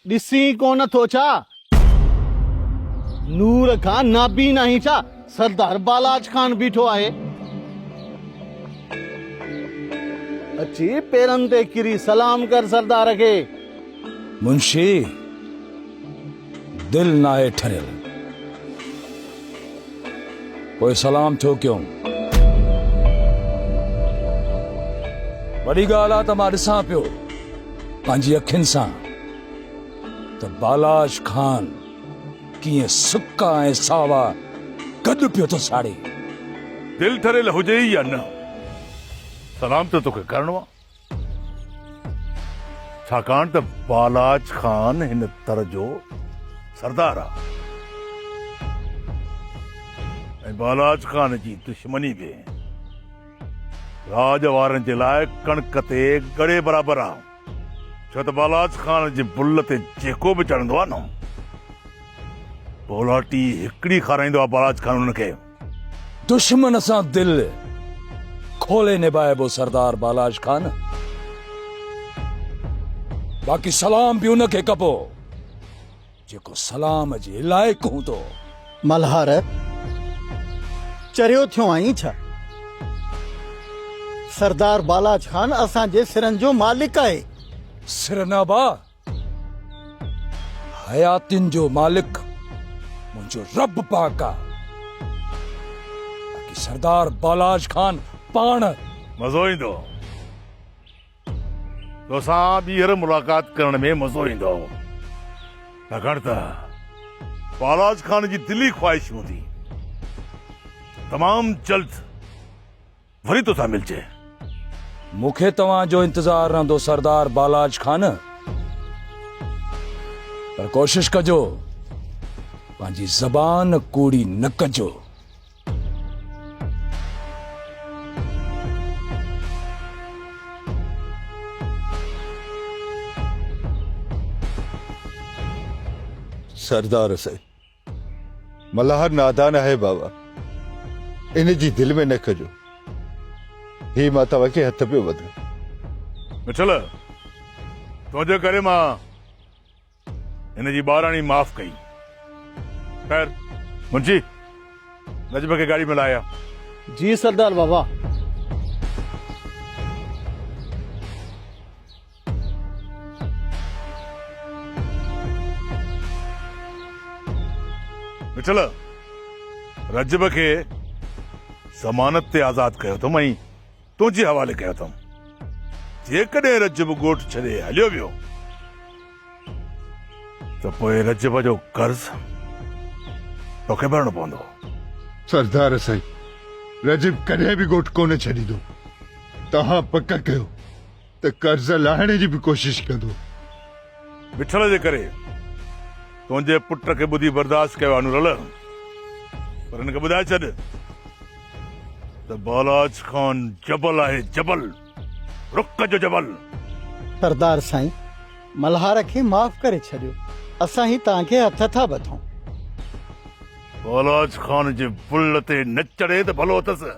ॾिसी कोन थो छा? नूर खां नाबी नहीं छा? सरदार बालाज खान बीठो आहे। अची पेरनि ते किरी सलाम कर सरदार खे। मुंशी दिल नाहे ठरियल, कोई सलाम थियो क्यों? वॾी ॻाल्हि आहे त मां ॾिसां पियो पंहिंजी अखियुनि सां त बालाज खान कीअं सुका ऐं सावा गॾु पियो थो साड़े। दिल ठरियल हुजे या न, सलाम तो तोखे करणो आहे, छाकाणि त बालाज खान हिन तर जो सरदार आहे ऐं बालाज खान जी दुश्मनी बि राज वारनि जे लाइ कणक ते गड़े बराबरि आहे। छो त बालाज खान जे बुल ते जेको बि चढ़ंदो आहे न, बोलाटी हिकड़ी खाराईंदो आहे बालाज खान हुनखे। दुश्मन सां दिल खोले निभाइबो सरदार बालाज खान। बाक़ी सलाम बि उनखे कबो जेको सलाम जे लाइक़ हूंदो। मल्हार चरियो थियो आई छा? सरदार बालाज खान असांजे सिरनि जो मालिक आहे। सिरनाबा हयातिन जो मालिक मुंहिंजो रब पाक आहे। बाक़ी सरदार बालाज खान पाण मज़ो ईंदो तोसां ॿीहर मुलाक़ात करण में, मज़ो ईंदो छाकाणि त बालाज खान जी दिली ख्वाहिश हूंदी तमाम जल्द वरी तोसां मिलजे। मूंखे तव्हांजो इंतजार रहंदो सरदार बालाज खान, पर कोशिश कजो पंहिंजी ज़बान कूड़ी न कजो। सरदार से मल्हार नादान है बाबा, इन जी दिल में न कजो। ही मां तव्हांखे हथ पियो वधां। मिठल तुंहिंजे करे मां हिन जी ॿाराणी माफ़ कई। खैर मुंशी नजब खे गाड़ी में लाया। जी सरदार बाबा। मिठल रजब खे ज़मानत ते आज़ाद कयो अथमि ऐं तुंहिंजे हवाले कयो अथमि। जेकॾहिं रजब ॻोठ छॾे हलियो वियो त पोइ रजब जो कर्ज़ तोखे भरणो पवंदो। सरदार साईं, रजब कॾहिं बि ॻोठ कोन छॾींदो। तव्हां पक कयो त कर्ज़ लाहिण जी बि कोशिश कंदो। मिठल जे करे तुंहिंजे पुट खे ॿुधी बर्दाश्त कयो आहे नूरल, पर हिनखे ॿुधाए छॾ त बालाज खान जबल आहे, जबल, रुख जो जबल। सरदार साईं, मल्हार खे माफ़ करे छॾियो। असां ही तव्हांखे हथ था वधूं। बालाज खान जे बुल ते न चढ़े त भलो अथसि,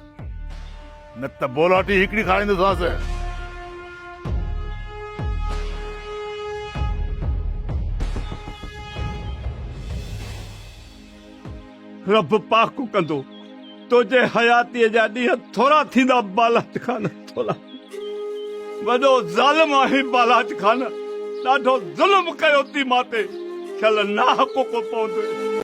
न त बोलाटी हिकड़ी खाराईंदोसांसि। रब पाक कंदो तुझे हयातीअ जा ॾींहं थोरा थींदा। बालाज खान थोरा वॾो ज़ालिम आहे। बालाज खान ॾाढो ज़ुल्म कयो थी मां ते, छल नाहक़ को पवंदो।